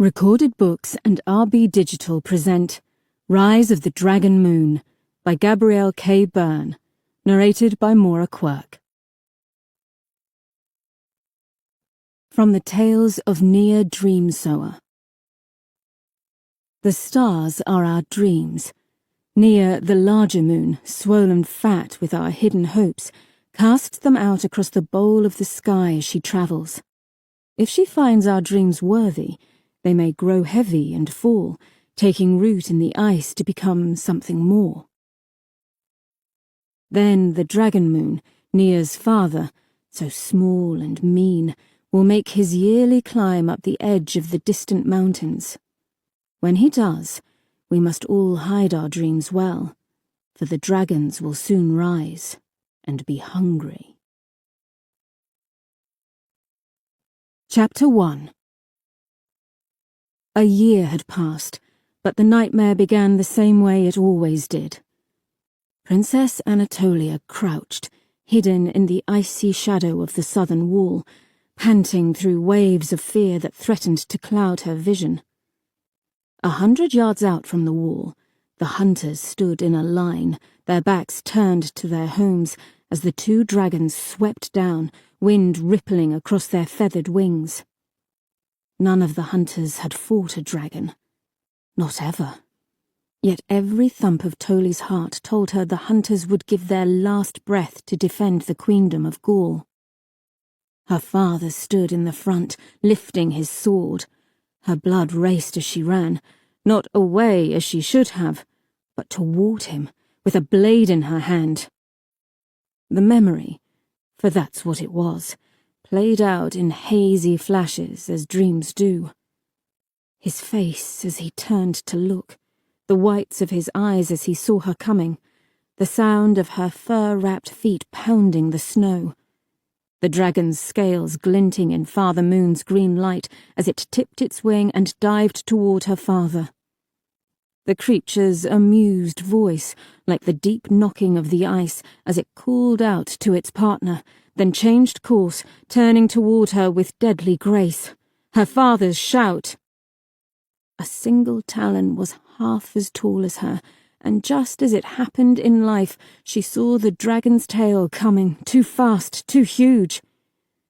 Recorded Books and RB Digital present Rise of the Dragon Moon by Gabrielle K. Byrne, narrated by Maura Quirk. From the Tales of Nia Dreamsower. The stars are our dreams. Nia, the larger moon, swollen fat with our hidden hopes, casts them out across the bowl of the sky as she travels. If she finds our dreams worthy, they may grow heavy and fall, taking root in the ice to become something more. Then the dragon moon, Nia's father, so small and mean, will make his yearly climb up the edge of the distant mountains. When he does, we must all hide our dreams well, for the dragons will soon rise and be hungry. Chapter 1. A year had passed, but the nightmare began the same way it always did. Princess Anatolia crouched, hidden in the icy shadow of the southern wall, panting through waves of fear that threatened to cloud her vision. 100 yards out from the wall, the hunters stood in a line, their backs turned to their homes as the two dragons swept down, wind rippling across their feathered wings. None of the hunters had fought a dragon. Not ever. Yet every thump of Toli's heart told her the hunters would give their last breath to defend the queendom of Gaul. Her father stood in the front, lifting his sword. Her blood raced as she ran, not away as she should have, but toward him, with a blade in her hand. The memory, for that's what it was, played out in hazy flashes as dreams do. His face as he turned to look, the whites of his eyes as he saw her coming, the sound of her fur-wrapped feet pounding the snow, the dragon's scales glinting in Father Moon's green light as it tipped its wing and dived toward her father. The creature's amused voice, like the deep knocking of the ice as it called out to its partner, then changed course, turning toward her with deadly grace. Her father's shout. A single talon was half as tall as her, and just as it happened in life, she saw the dragon's tail coming, too fast, too huge.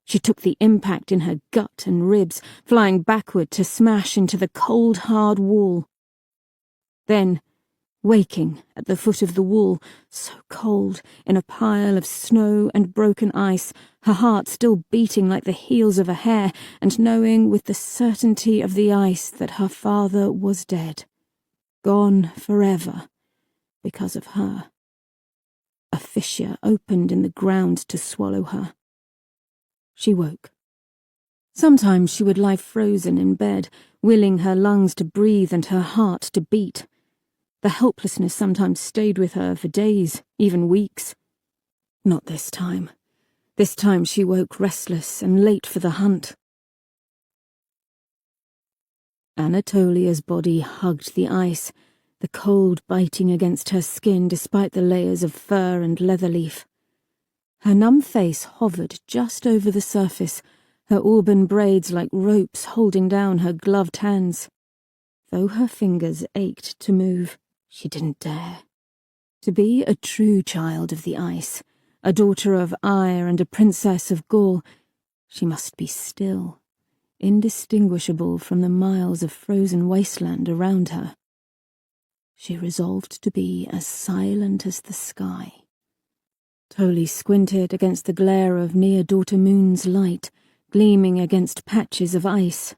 She took the impact in her gut and ribs, flying backward to smash into the cold, hard wall. Then, waking at the foot of the wall, so cold, in a pile of snow and broken ice, her heart still beating like the heels of a hare, and knowing with the certainty of the ice that her father was dead, gone forever, because of her. A fissure opened in the ground to swallow her. She woke. Sometimes she would lie frozen in bed, willing her lungs to breathe and her heart to beat. The helplessness sometimes stayed with her for days, even weeks. Not this time. This time she woke restless and late for the hunt. Anatolia's body hugged the ice, the cold biting against her skin despite the layers of fur and leather leaf. Her numb face hovered just over the surface, her auburn braids like ropes holding down her gloved hands. Though her fingers ached to move, she didn't dare. To be a true child of the ice, a daughter of Ire and a princess of Gaul, she must be still, indistinguishable from the miles of frozen wasteland around her. She resolved to be as silent as the sky. Toli squinted against the glare of near-daughter Moon's light, gleaming against patches of ice.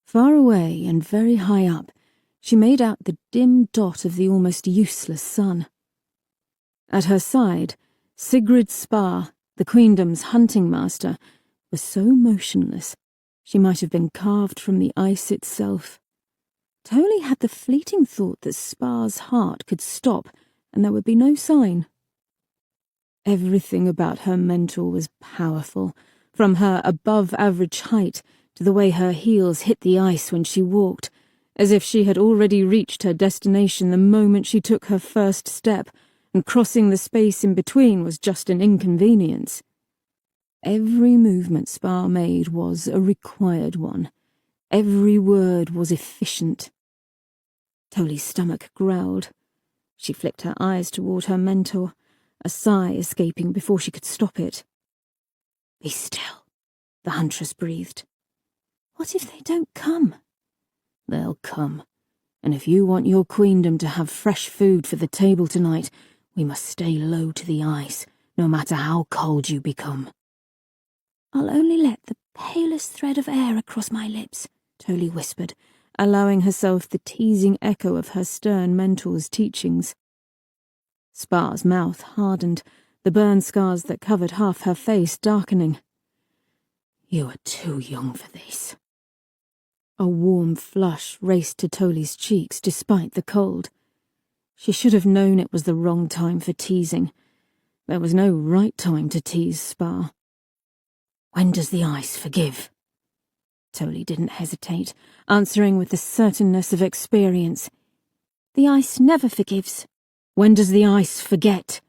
Far away and very high up, she made out the dim dot of the almost useless sun. At her side, Sigrid Spar, the queendom's hunting master, was so motionless she might have been carved from the ice itself. Toli had the fleeting thought that Spar's heart could stop and there would be no sign. Everything about her mentor was powerful, from her above-average height to the way her heels hit the ice when she walked, as if she had already reached her destination the moment she took her first step, and crossing the space in between was just an inconvenience. Every movement Spar made was a required one. Every word was efficient. Toli's stomach growled. She flicked her eyes toward her mentor, a sigh escaping before she could stop it. "Be still," the huntress breathed. "What if they don't come?" "They'll come. And if you want your queendom to have fresh food for the table tonight, we must stay low to the ice, no matter how cold you become." "I'll only let the palest thread of air across my lips," Toli whispered, allowing herself the teasing echo of her stern mentor's teachings. Spar's mouth hardened, the burn scars that covered half her face darkening. "You are too young for this." A warm flush raced to Toli's cheeks despite the cold. She should have known it was the wrong time for teasing. There was no right time to tease Spar. "When does the ice forgive?" Toli didn't hesitate, answering with the certainness of experience. "The ice never forgives." "When does the ice forget?"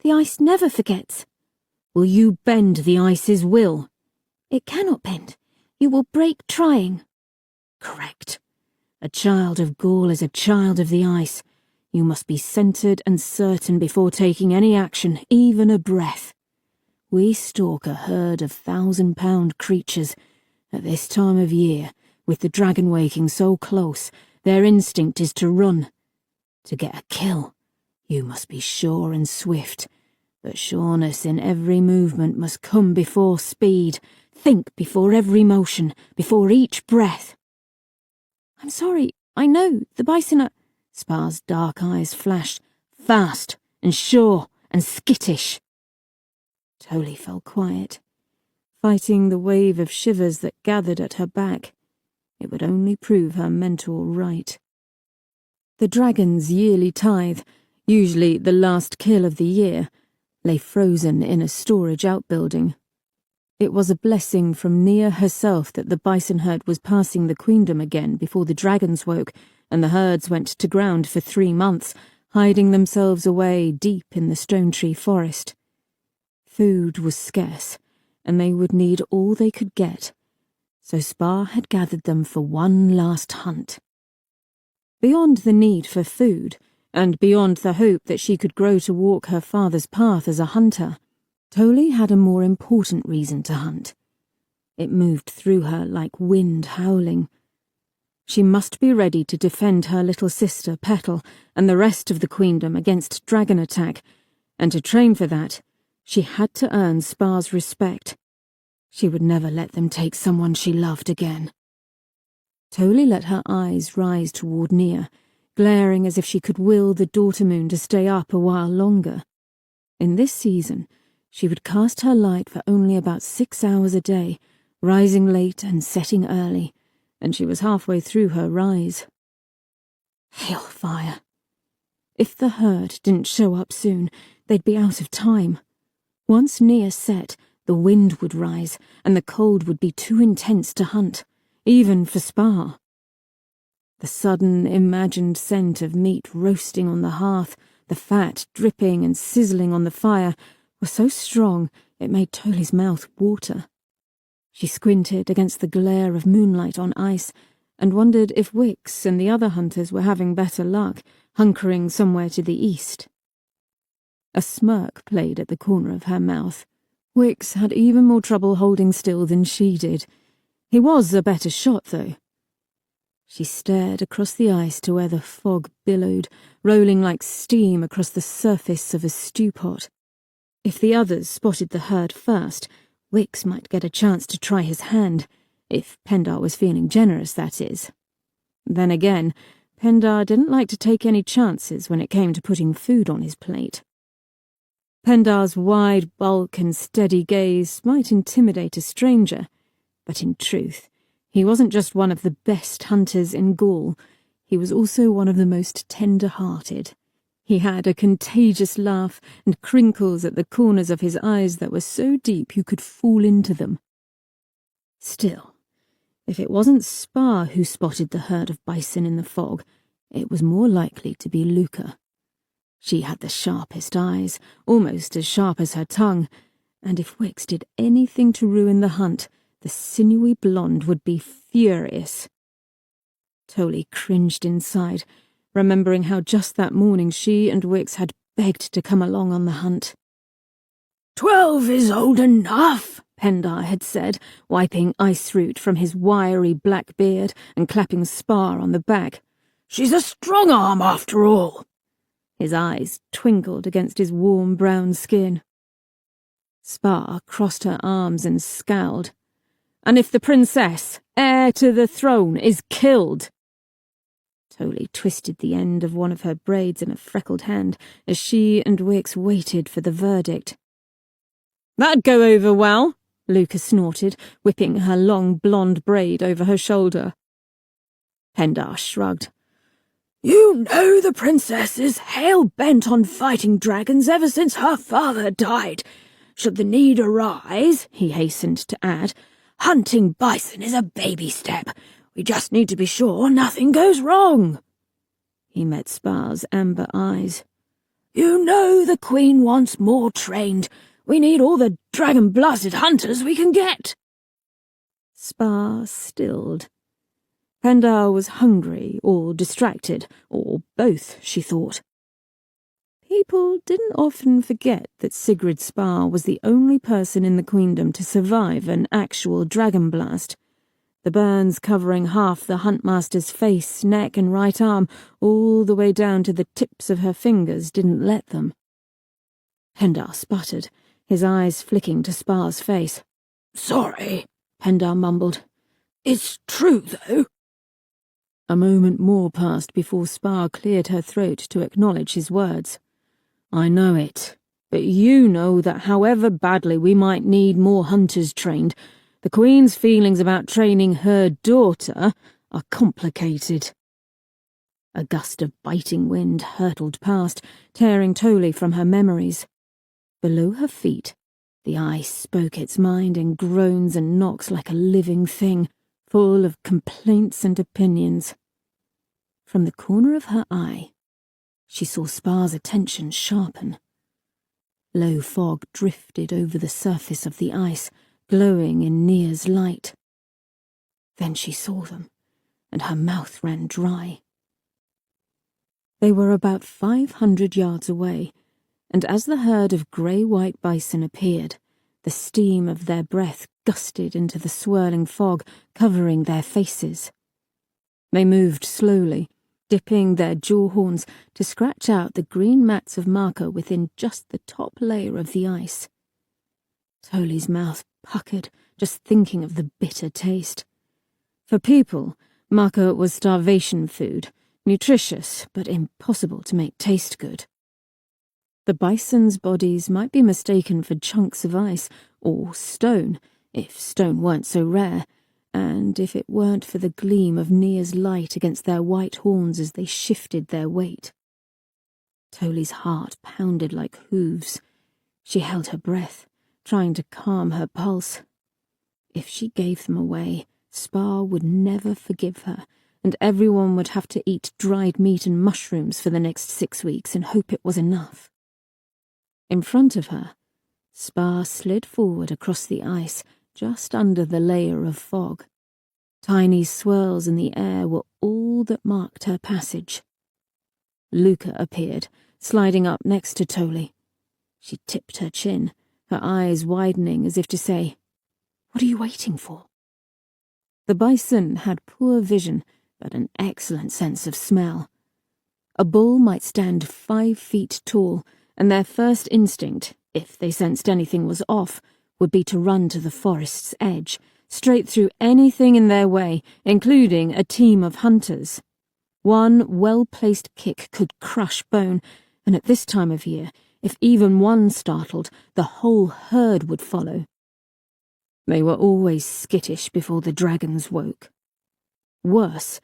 "The ice never forgets." "Will you bend the ice's will?" "It cannot bend. You will break trying." "Correct. A child of Gaul is a child of the ice. You must be centered and certain before taking any action, even a breath. We stalk a herd of 1,000-pound creatures. At this time of year, with the dragon waking so close, their instinct is to run. To get a kill, you must be sure and swift, but sureness in every movement must come before speed. Think before every motion, before each breath." "I'm sorry, I know, the bison are—" Spar's dark eyes flashed. "Fast, and sure, and skittish." Toli fell quiet, fighting the wave of shivers that gathered at her back. It would only prove her mentor right. The dragon's yearly tithe, usually the last kill of the year, lay frozen in a storage outbuilding. It was a blessing from Nia herself that the bison herd was passing the queendom again before the dragons woke, and the herds went to ground for 3 months, hiding themselves away deep in the stone tree forest. Food was scarce, and they would need all they could get, so Spar had gathered them for one last hunt. Beyond the need for food, and beyond the hope that she could grow to walk her father's path as a hunter, Toli had a more important reason to hunt. It moved through her like wind howling. She must be ready to defend her little sister, Petal, and the rest of the queendom against dragon attack, and to train for that, she had to earn Spar's respect. She would never let them take someone she loved again. Toli let her eyes rise toward Nia, glaring as if she could will the daughter moon to stay up a while longer. In this season, she would cast her light for only about 6 hours a day, rising late and setting early, and she was halfway through her rise. Hellfire! If the herd didn't show up soon, they'd be out of time. Once Nia set, the wind would rise, and the cold would be too intense to hunt, even for Spar. The sudden, imagined scent of meat roasting on the hearth, the fat dripping and sizzling on the fire, was so strong it made Toli's mouth water. She squinted against the glare of moonlight on ice and wondered if Wix and the other hunters were having better luck, hunkering somewhere to the east. A smirk played at the corner of her mouth. Wix had even more trouble holding still than she did. He was a better shot, though. She stared across the ice to where the fog billowed, rolling like steam across the surface of a stew pot. If the others spotted the herd first, Wix might get a chance to try his hand, if Pendar was feeling generous, that is. Then again, Pendar didn't like to take any chances when it came to putting food on his plate. Pendar's wide bulk and steady gaze might intimidate a stranger, but in truth, he wasn't just one of the best hunters in Gaul, he was also one of the most tender-hearted. He had a contagious laugh and crinkles at the corners of his eyes that were so deep you could fall into them. Still, if it wasn't Spar who spotted the herd of bison in the fog, it was more likely to be Luca. She had the sharpest eyes, almost as sharp as her tongue, and if Wix did anything to ruin the hunt, The sinewy blonde would be furious. Tolly cringed inside, remembering how just that morning she and Wix had begged to come along on the hunt. 12 is old enough, Pendar had said, wiping ice root from his wiry black beard and clapping Spar on the back. She's a strong arm after all. His eyes twinkled against his warm brown skin. Spar crossed her arms and scowled. And if the princess, heir to the throne, is killed? Tolly twisted the end of one of her braids in a freckled hand as she and Wix waited for the verdict. That'd go over well, Luca snorted, whipping her long blonde braid over her shoulder. Pendar shrugged. You know the princess is hell-bent on fighting dragons ever since her father died. Should the need arise, he hastened to add, hunting bison is a baby step. We just need to be sure nothing goes wrong. He met Spar's amber eyes. You know the Queen wants more trained. We need all the dragon-blasted hunters we can get. Spar stilled. Pendar was hungry or distracted, or both, she thought. People didn't often forget that Sigrid Spar was the only person in the queendom to survive an actual dragon blast. The burns covering half the huntmaster's face, neck and right arm, all the way down to the tips of her fingers, didn't let them. Pendar sputtered, his eyes flicking to Spar's face. Sorry, Pendar mumbled. It's true, though. A moment more passed before Spar cleared her throat to acknowledge his words. I know it, but you know that however badly we might need more hunters trained, the Queen's feelings about training her daughter are complicated. A gust of biting wind hurtled past, tearing Tolly from her memories. Below her feet, the ice spoke its mind in groans and knocks like a living thing, full of complaints and opinions. From the corner of her eye, she saw Spar's attention sharpen. Low fog drifted over the surface of the ice, glowing in Nia's light. Then she saw them, and her mouth ran dry. They were about 500 yards away, and as the herd of grey-white bison appeared, the steam of their breath gusted into the swirling fog, covering their faces. They moved slowly, dipping their jaw horns to scratch out the green mats of marker within just the top layer of the ice. Tolly's mouth puckered, just thinking of the bitter taste. For people, marker was starvation food, nutritious but impossible to make taste good. The bison's bodies might be mistaken for chunks of ice, or stone, if stone weren't so rare, and if it weren't for the gleam of Nia's light against their white horns as they shifted their weight. Tolly's heart pounded like hooves. She held her breath, trying to calm her pulse. If she gave them away, Spar would never forgive her, and everyone would have to eat dried meat and mushrooms for the next 6 weeks and hope it was enough. In front of her, Spar slid forward across the ice, just under the layer of fog. Tiny swirls in the air were all that marked her passage. Luca appeared, sliding up next to Tolly. She tipped her chin, her eyes widening as if to say, "What are you waiting for?" The bison had poor vision, but an excellent sense of smell. A bull might stand 5 feet tall, and their first instinct, if they sensed anything was off, would be to run to the forest's edge, straight through anything in their way, including a team of hunters. One well-placed kick could crush bone, and at this time of year, if even one startled, the whole herd would follow. They were always skittish before the dragons woke. Worse,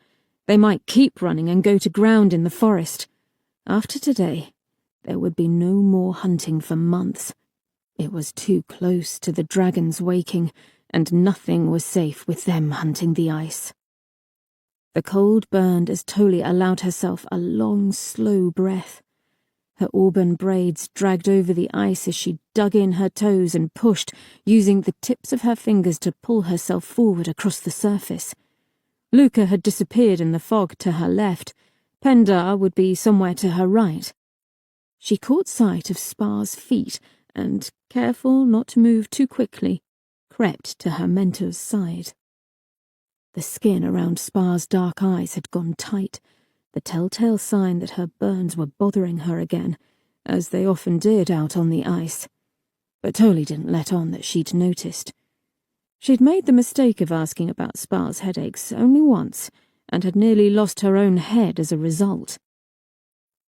they might keep running and go to ground in the forest. After today, there would be no more hunting for months. It was too close to the dragons waking, and nothing was safe with them hunting the ice. The cold burned as Tolly allowed herself a long, slow breath. Her auburn braids dragged over the ice as she dug in her toes and pushed, using the tips of her fingers to pull herself forward across the surface. Luca had disappeared in the fog to her left. Pendar would be somewhere to her right. She caught sight of Spar's feet and, careful not to move too quickly, crept to her mentor's side. The skin around Spar's dark eyes had gone tight, the telltale sign that her burns were bothering her again, as they often did out on the ice. But Tolly didn't let on that she'd noticed. She'd made the mistake of asking about Spar's headaches only once, and had nearly lost her own head as a result.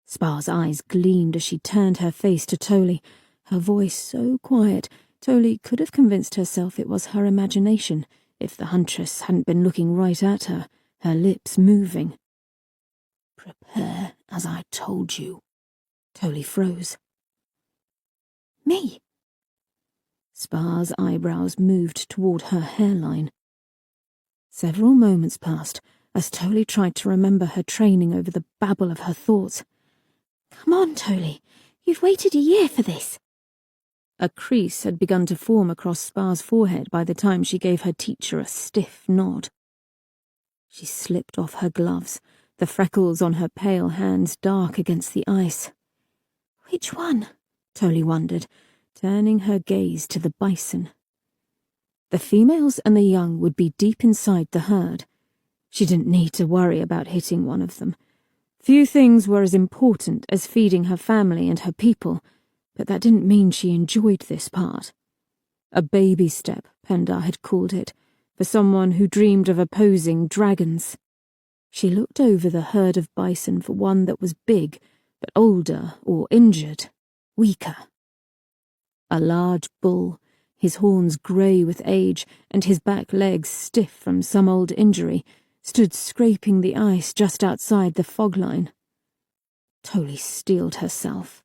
Spar's eyes gleamed as she turned her face to Tolly, her voice so quiet Tolly could have convinced herself it was her imagination if the huntress hadn't been looking right at her, her lips moving. "Prepare as I told you." Tolly froze. "Me?" Spar's eyebrows moved toward her hairline. Several moments passed as Tolly tried to remember her training over the babble of her thoughts. "Come on, Tolly. You've waited a year for this." A crease had begun to form across Spar's forehead by the time she gave her teacher a stiff nod. She slipped off her gloves, the freckles on her pale hands dark against the ice. "Which one?" Tolly wondered, turning her gaze to the bison. The females and the young would be deep inside the herd. She didn't need to worry about hitting one of them. Few things were as important as feeding her family and her people, but that didn't mean she enjoyed this part. A baby step, Pendar had called it, for someone who dreamed of opposing dragons. She looked over the herd of bison for one that was big, but older or injured, weaker. A large bull, his horns grey with age and his back legs stiff from some old injury, stood scraping the ice just outside the fog line. Tolly steeled herself.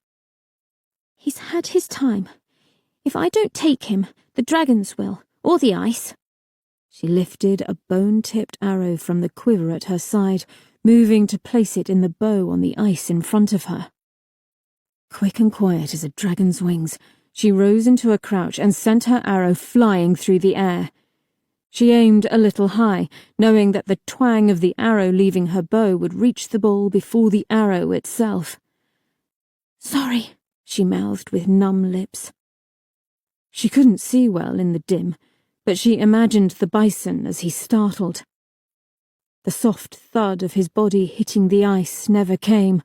"He's had his time. If I don't take him, the dragons will, or the ice." She lifted a bone-tipped arrow from the quiver at her side, moving to place it in the bow on the ice in front of her. Quick and quiet as a dragon's wings, she rose into a crouch and sent her arrow flying through the air. She aimed a little high, knowing that the twang of the arrow leaving her bow would reach the bull before the arrow itself. "Sorry," she mouthed with numb lips. She couldn't see well in the dim, but she imagined the bison as he startled. The soft thud of his body hitting the ice never came.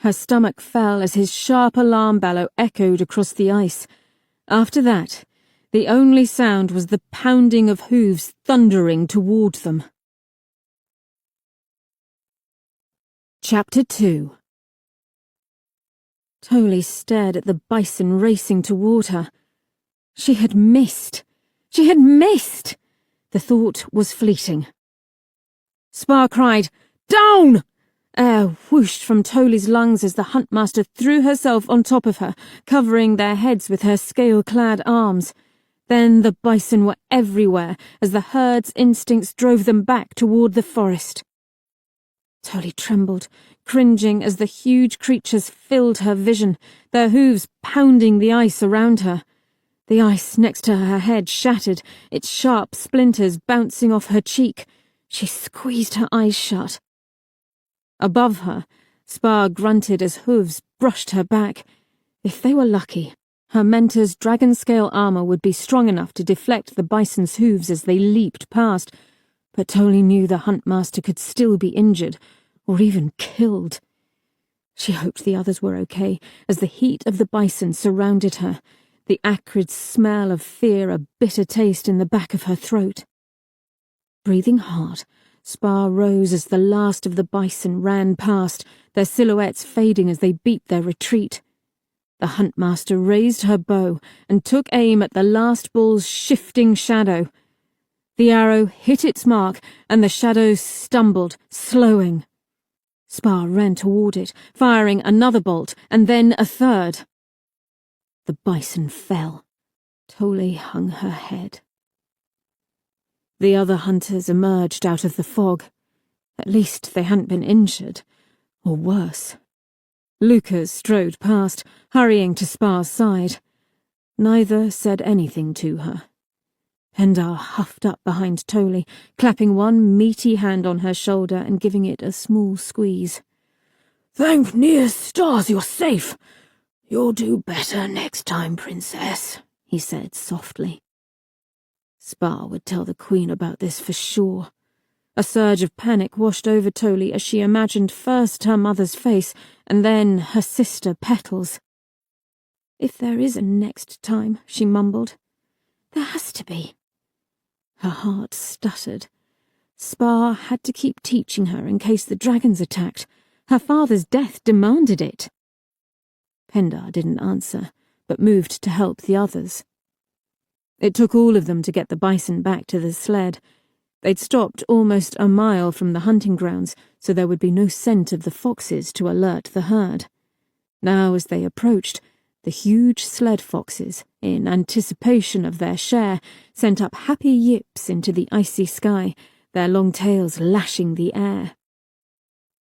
Her stomach fell as his sharp alarm bellow echoed across the ice. After that, the only sound was the pounding of hooves thundering toward them. Chapter 2. Tolly stared at the bison racing toward her. She had missed. She had missed! The thought was fleeting. Spar cried, "Down!" Air whooshed from Tolly's lungs as the huntmaster threw herself on top of her, covering their heads with her scale-clad arms. Then the bison were everywhere as the herd's instincts drove them back toward the forest. Tolly trembled, cringing as the huge creatures filled her vision, their hooves pounding the ice around her. The ice next to her head shattered, its sharp splinters bouncing off her cheek. She squeezed her eyes shut. Above her, Spar grunted as hooves brushed her back. If they were lucky, her mentor's dragon-scale armor would be strong enough to deflect the bison's hooves as they leaped past, but Tolly knew the huntmaster could still be injured, or even killed. She hoped the others were okay, as the heat of the bison surrounded her, the acrid smell of fear a bitter taste in the back of her throat. Breathing hard, Spar rose as the last of the bison ran past, their silhouettes fading as they beat their retreat. The huntmaster raised her bow and took aim at the last bull's shifting shadow. The arrow hit its mark, and the shadow stumbled, slowing. Spar ran toward it, firing another bolt, and then a third. The bison fell. Tolly hung her head. The other hunters emerged out of the fog. At least they hadn't been injured, or worse. Lucas strode past, hurrying to Spar's side. Neither said anything to her. Pendar huffed up behind Tolly, clapping one meaty hand on her shoulder and giving it a small squeeze. "Thank near stars you're safe. You'll do better next time, Princess," he said softly. Spar would tell the Queen about this for sure. A surge of panic washed over Tolly as she imagined first her mother's face and then her sister Petals. "If there is a next time," she mumbled. "There has to be." Her heart stuttered. Spar had to keep teaching her in case the dragons attacked. Her father's death demanded it. Pendar didn't answer, but moved to help the others. It took all of them to get the bison back to the sled. They'd stopped almost a mile from the hunting grounds, so there would be no scent of the foxes to alert the herd. Now, as they approached, the huge sled foxes, in anticipation of their share, sent up happy yips into the icy sky, their long tails lashing the air.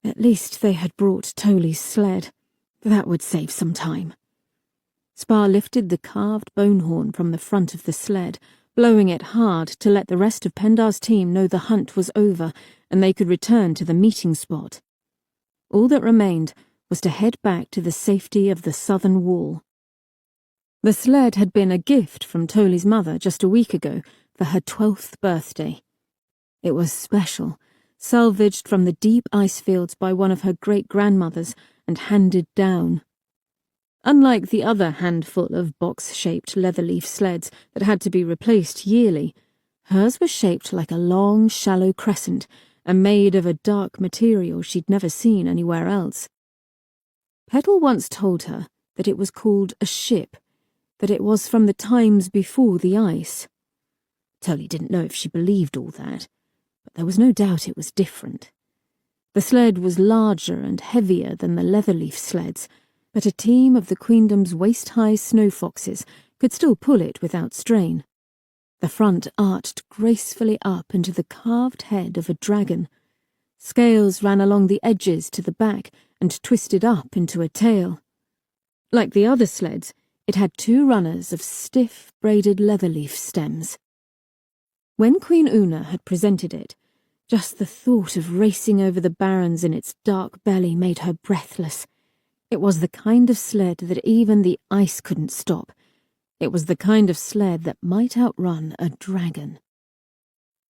At least they had brought Tolly's sled. That would save some time. Spar lifted the carved bone horn from the front of the sled, blowing it hard to let the rest of Pendar's team know the hunt was over and they could return to the meeting spot. All that remained was to head back to the safety of the southern wall. The sled had been a gift from Tolly's mother just a week ago for her 12th birthday. It was special, salvaged from the deep ice fields by one of her great-grandmothers and handed down. Unlike the other handful of box-shaped leather-leaf sleds that had to be replaced yearly, hers was shaped like a long, shallow crescent and made of a dark material she'd never seen anywhere else. Petal once told her that it was called a ship, that it was from the times before the ice. Tully didn't know if she believed all that, but there was no doubt it was different. The sled was larger and heavier than the leather-leaf sleds, but a team of the Queendom's waist-high snow foxes could still pull it without strain. The front arched gracefully up into the carved head of a dragon. Scales ran along the edges to the back and twisted up into a tail. Like the other sleds, it had 2 runners of stiff, braided leather-leaf stems. When Queen Una had presented it, just the thought of racing over the barrens in its dark belly made her breathless. It was the kind of sled that even the ice couldn't stop. It was the kind of sled that might outrun a dragon.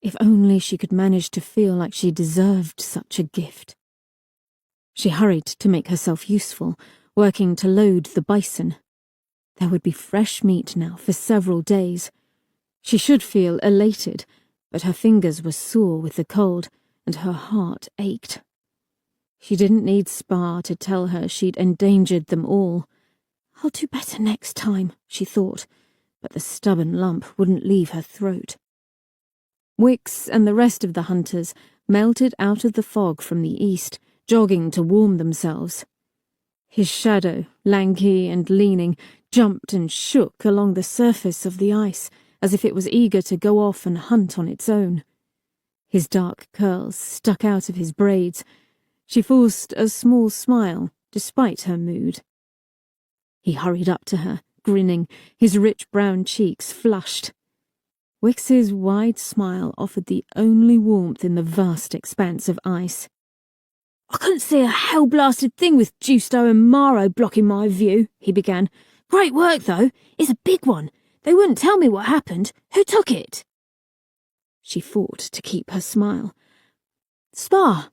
If only she could manage to feel like she deserved such a gift. She hurried to make herself useful, working to load the bison. There would be fresh meat now for several days. She should feel elated, but her fingers were sore with the cold, and her heart ached. She didn't need Spar to tell her she'd endangered them all. "I'll do better next time," she thought, but the stubborn lump wouldn't leave her throat. Wix and the rest of the hunters melted out of the fog from the east, jogging to warm themselves. His shadow, lanky and leaning, jumped and shook along the surface of the ice, as if it was eager to go off and hunt on its own. His dark curls stuck out of his braids. She forced a small smile, despite her mood. He hurried up to her, grinning, his rich brown cheeks flushed. Wix's wide smile offered the only warmth in the vast expanse of ice. "I couldn't see a hell-blasted thing with Justo and Maro blocking my view," he began. "Great work, though. It's a big one. They wouldn't tell me what happened. Who took it?" She fought to keep her smile. "Spar."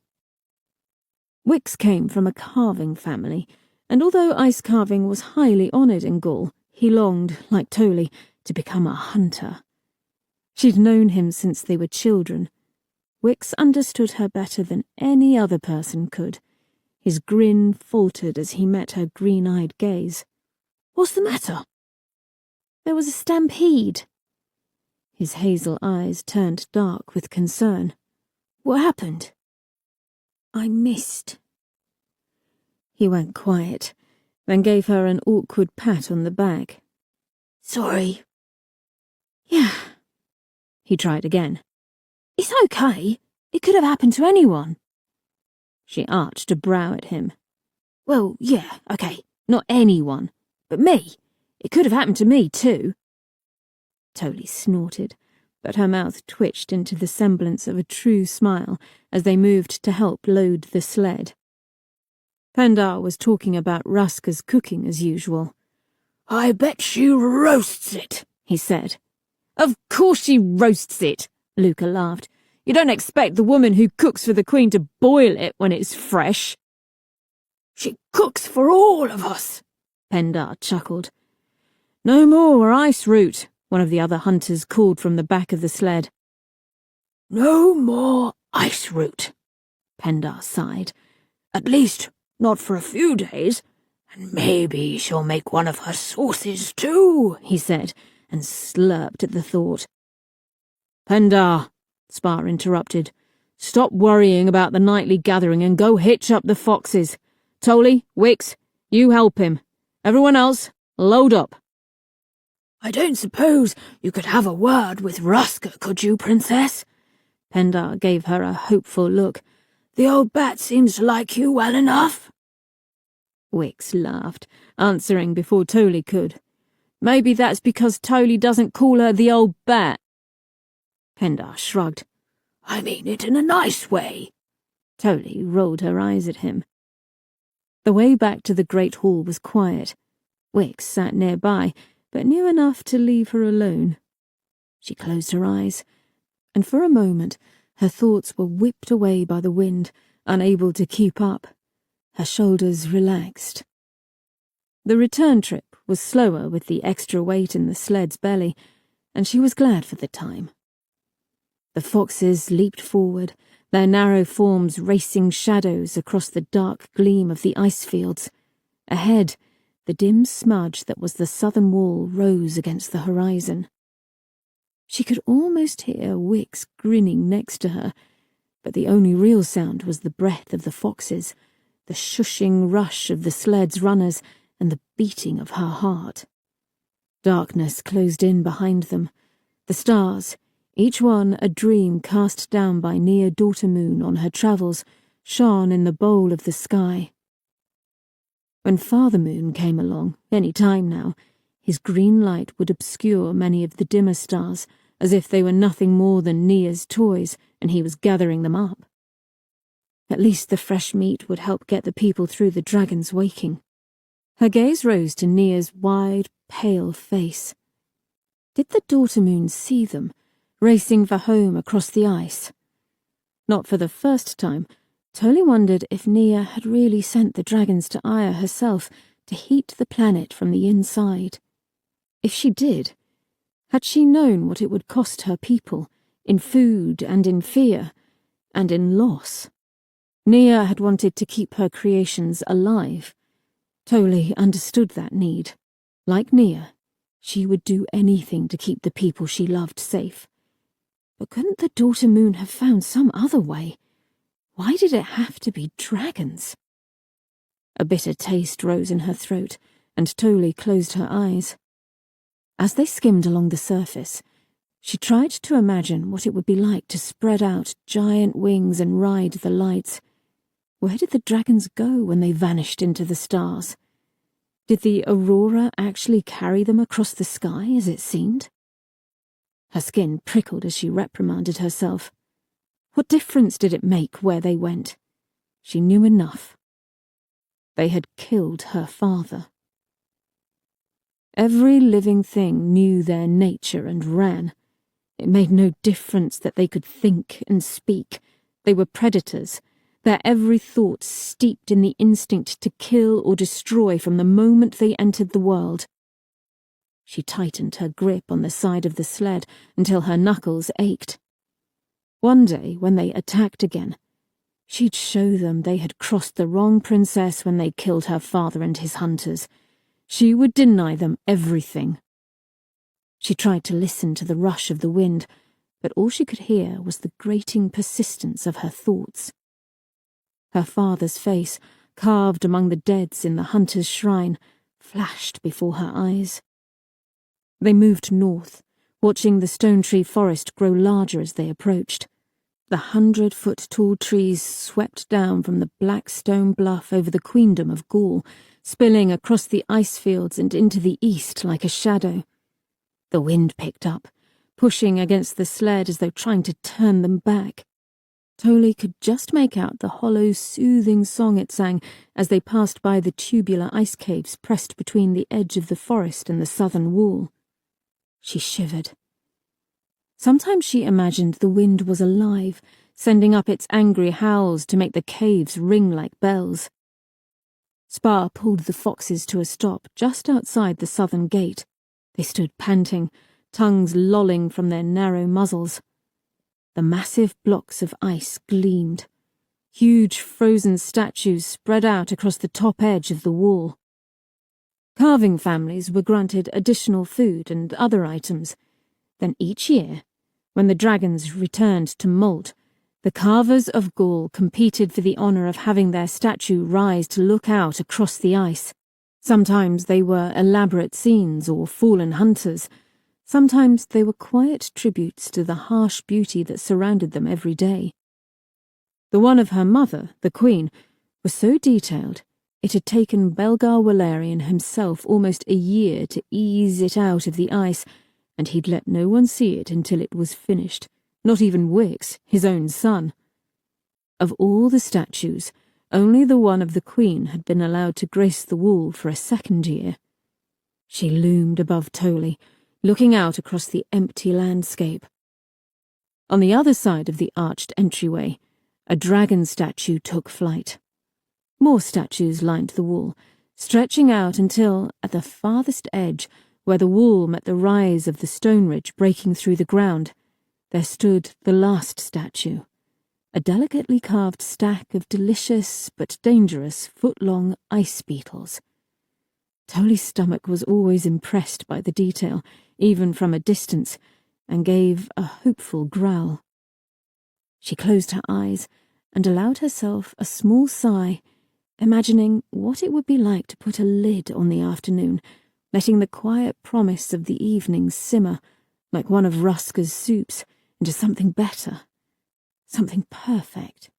Wix came from a carving family, and although ice carving was highly honoured in Gaul, he longed, like Tolly, to become a hunter. She'd known him since they were children. Wix understood her better than any other person could. His grin faltered as he met her green-eyed gaze. "What's the matter?" "There was a stampede." His hazel eyes turned dark with concern. "What happened?" "I missed." He went quiet, then gave her an awkward pat on the back. "Sorry." "Yeah." He tried again. "It's okay. It could have happened to anyone." She arched a brow at him. Well, yeah, okay, not anyone, but me. It could have happened to me, too. Tolly snorted, but her mouth twitched into the semblance of a true smile as they moved to help load the sled. Pendar was talking about Ruska's cooking as usual. "I bet she roasts it," he said. "Of course she roasts it," Luca laughed. "You don't expect the woman who cooks for the Queen to boil it when it's fresh." "She cooks for all of us," Pendar chuckled. "No more ice root," one of the other hunters called from the back of the sled. "No more ice root," Pendar sighed. "At least, not for a few days. And maybe she'll make one of her sauces too," he said, and slurped at the thought. "Pendar," Spar interrupted, "stop worrying about the nightly gathering and go hitch up the foxes. Tolly, Wicks, you help him. Everyone else, load up." "I don't suppose you could have a word with Ruska, could you, Princess?" Pendar gave her a hopeful look. "The old bat seems to like you well enough." Wicks laughed, answering before Tolly could. "Maybe that's because Tolly doesn't call her the old bat." Pendar shrugged. "I mean it in a nice way." Tolly rolled her eyes at him. The way back to the Great Hall was quiet. Wicks sat nearby, but knew enough to leave her alone. She closed her eyes, and for a moment her thoughts were whipped away by the wind, unable to keep up. Her shoulders relaxed. The return trip was slower with the extra weight in the sled's belly, and she was glad for the time. The foxes leaped forward, their narrow forms racing shadows across the dark gleam of the ice fields. Ahead, the dim smudge that was the southern wall rose against the horizon. She could almost hear Wicks grinning next to her, but the only real sound was the breath of the foxes, the shushing rush of the sled's runners, and the beating of her heart. Darkness closed in behind them. The stars, each one a dream cast down by Nia Daughter-Moon on her travels, shone in the bowl of the sky. When Father Moon came along, any time now, his green light would obscure many of the dimmer stars, as if they were nothing more than Nia's toys, and he was gathering them up. At least the fresh meat would help get the people through the dragon's waking. Her gaze rose to Nia's wide, pale face. Did the Daughter-Moon see them, racing for home across the ice? Not for the first time, Tolly wondered if Nia had really sent the dragons to Aya herself to heat the planet from the inside. If she did, had she known what it would cost her people, in food and in fear, and in loss? Nia had wanted to keep her creations alive. Tolly understood that need. Like Nia, she would do anything to keep the people she loved safe. But couldn't the Daughter-Moon have found some other way? Why did it have to be dragons? A bitter taste rose in her throat, and Tolly closed her eyes. As they skimmed along the surface, she tried to imagine what it would be like to spread out giant wings and ride the lights. Where did the dragons go when they vanished into the stars? Did the aurora actually carry them across the sky as it seemed? Her skin prickled as she reprimanded herself. What difference did it make where they went? She knew enough. They had killed her father. Every living thing knew their nature and ran. It made no difference that they could think and speak. They were predators, their every thought steeped in the instinct to kill or destroy from the moment they entered the world. She tightened her grip on the side of the sled until her knuckles ached. One day, when they attacked again, she'd show them they had crossed the wrong princess when they killed her father and his hunters. She would deny them everything. She tried to listen to the rush of the wind, but all she could hear was the grating persistence of her thoughts. Her father's face, carved among the deads in the hunter's shrine, flashed before her eyes. They moved north, watching the stone tree forest grow larger as they approached. The 100-foot-tall trees swept down from the black stone bluff over the queendom of Gaul, spilling across the ice fields and into the east like a shadow. The wind picked up, pushing against the sled as though trying to turn them back. Tolly could just make out the hollow, soothing song it sang as they passed by the tubular ice caves pressed between the edge of the forest and the southern wall. She shivered. Sometimes she imagined the wind was alive, sending up its angry howls to make the caves ring like bells. Spar pulled the foxes to a stop just outside the southern gate. They stood panting, tongues lolling from their narrow muzzles. The massive blocks of ice gleamed. Huge frozen statues spread out across the top edge of the wall. Carving families were granted additional food and other items. Then each year, when the dragons returned to molt, the carvers of Gaul competed for the honour of having their statue rise to look out across the ice. Sometimes they were elaborate scenes or fallen hunters. Sometimes they were quiet tributes to the harsh beauty that surrounded them every day. The one of her mother, the Queen, was so detailed it had taken Belgar Walerian himself almost a year to ease it out of the ice, and he'd let no one see it until it was finished, not even Wix, his own son. Of all the statues, only the one of the Queen had been allowed to grace the wall for a second year. She loomed above Tolly, looking out across the empty landscape. On the other side of the arched entryway, a dragon statue took flight. More statues lined the wall, stretching out until, at the farthest edge, where the wall met the rise of the stone ridge breaking through the ground, there stood the last statue, a delicately carved stack of delicious but dangerous foot-long ice beetles. Tolly's stomach was always impressed by the detail, even from a distance, and gave a hopeful growl. She closed her eyes and allowed herself a small sigh, imagining what it would be like to put a lid on the afternoon, letting the quiet promise of the evening simmer, like one of Ruska's soups, into something better, something perfect.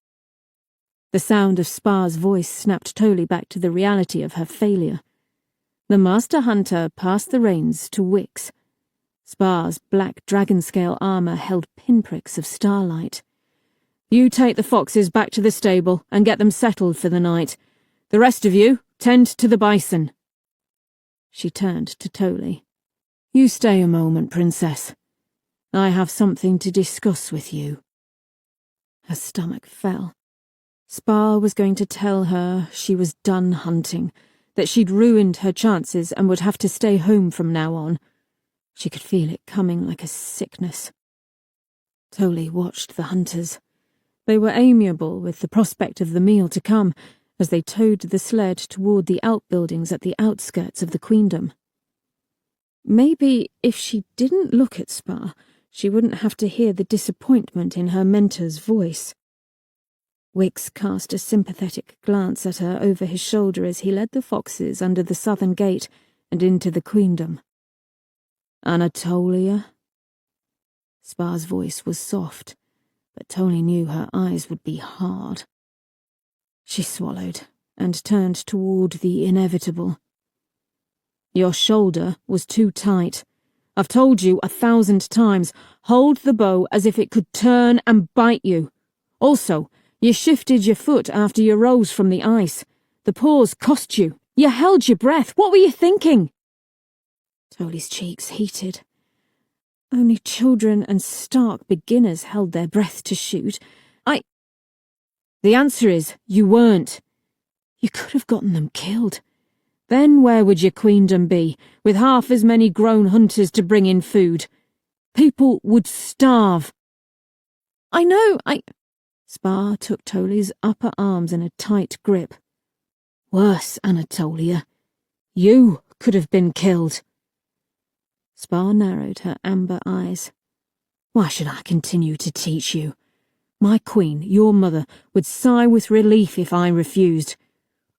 The sound of Spar's voice snapped Tolly back to the reality of her failure. The master hunter passed the reins to Wix. Spar's black dragon-scale armour held pinpricks of starlight. "You take the foxes back to the stable and get them settled for the night. The rest of you, tend to the bison." She turned to Tolly. "You stay a moment, Princess. I have something to discuss with you." Her stomach fell. Spar was going to tell her she was done hunting, that she'd ruined her chances and would have to stay home from now on. She could feel it coming like a sickness. Tolly watched the hunters. They were amiable with the prospect of the meal to come as they towed the sled toward the outbuildings at the outskirts of the queendom. Maybe if she didn't look at Spar, she wouldn't have to hear the disappointment in her mentor's voice. Wix cast a sympathetic glance at her over his shoulder as he led the foxes under the southern gate and into the queendom. "Anatolia?" Spar's voice was soft, but Tolly knew her eyes would be hard. She swallowed and turned toward the inevitable. "Your shoulder was too tight. I've told you 1,000 times, hold the bow as if it could turn and bite you. Also, you shifted your foot after you rose from the ice. The pause cost you. You held your breath. What were you thinking?" Tolly's cheeks heated. Only children and stark beginners held their breath to shoot. The answer is, you weren't. You could have gotten them killed. Then where would your queendom be, with half as many grown hunters to bring in food? People would starve. "I know, Spar took Tolly's upper arms in a tight grip. "Worse, Anatolia. You could have been killed." Spar narrowed her amber eyes. "Why should I continue to teach you? My queen, your mother, would sigh with relief if I refused.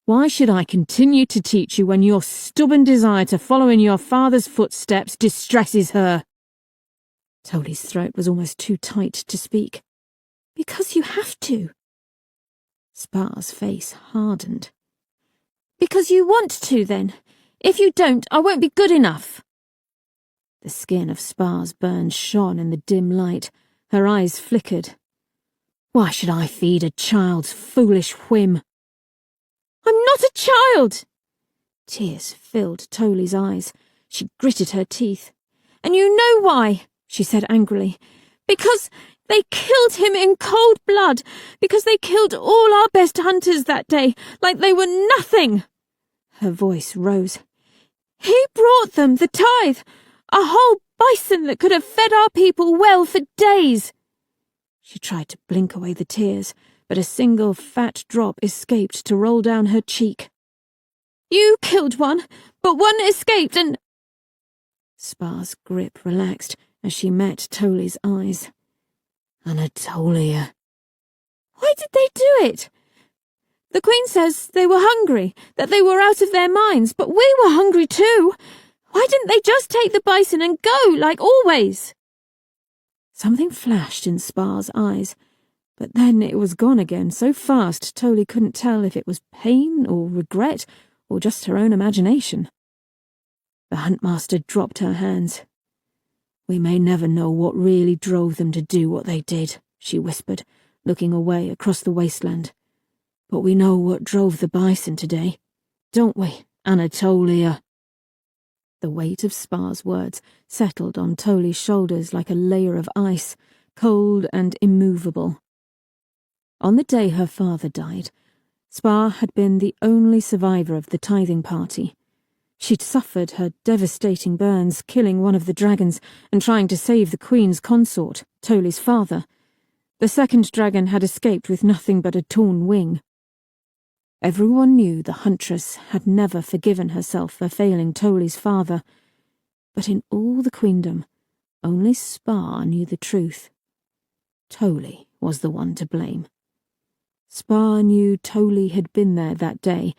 Why should I continue to teach you when your stubborn desire to follow in your father's footsteps distresses her?" Tolly's throat was almost too tight to speak. Because you have to. Spar's face hardened. Because you want to, then. If you don't, I won't be good enough. The skin of Spar's Byrne shone in the dim light. Her eyes flickered. Why should I feed a child's foolish whim? I'm not a child! Tears filled Tolly's eyes. She gritted her teeth. And you know why, she said angrily. Because they killed him in cold blood. Because they killed all our best hunters that day, like they were nothing. Her voice rose. He brought them the tithe, a whole bison that could have fed our people well for days. She tried to blink away the tears, but a single fat drop escaped to roll down her cheek. You killed one, but one escaped and... Spar's grip relaxed as she met Tolly's eyes. Anatolia. Why did they do it? The Queen says they were hungry, that they were out of their minds, but we were hungry too. Why didn't they just take the bison and go, like always? Something flashed in Spar's eyes, but then it was gone again so fast Tolly couldn't tell if it was pain or regret or just her own imagination. The Huntmaster dropped her hands. We may never know what really drove them to do what they did, she whispered, looking away across the wasteland. But we know what drove the bison today, don't we, Anatolia? The weight of Spar's words settled on Tolly's shoulders like a layer of ice, cold and immovable. On the day her father died, Spar had been the only survivor of the tithing party. She'd suffered her devastating burns, killing one of the dragons and trying to save the Queen's consort, Tolly's father. The second dragon had escaped with nothing but a torn wing. Everyone knew the huntress had never forgiven herself for failing Tolly's father, but in all the queendom, only Spar knew the truth. Tolly was the one to blame. Spar knew Tolly had been there that day,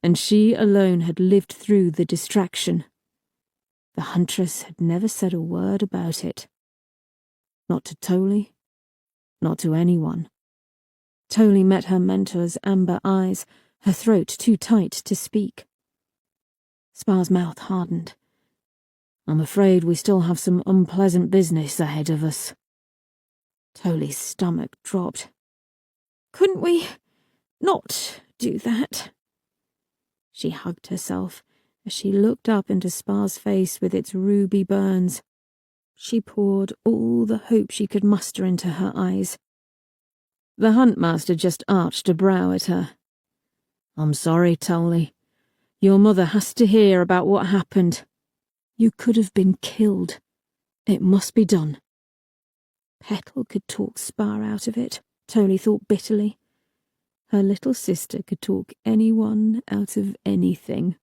and she alone had lived through the distraction. The huntress had never said a word about it. Not to Tolly, not to anyone. Tolly met her mentor's amber eyes, her throat too tight to speak. Spar's mouth hardened. I'm afraid we still have some unpleasant business ahead of us. Tolly's stomach dropped. Couldn't we not do that? She hugged herself as she looked up into Spar's face with its ruby burns. She poured all the hope she could muster into her eyes. The Huntmaster just arched a brow at her. I'm sorry, Tolly. Your mother has to hear about what happened. You could have been killed. It must be done. Petal could talk Spar out of it, Tolly thought bitterly. Her little sister could talk anyone out of anything.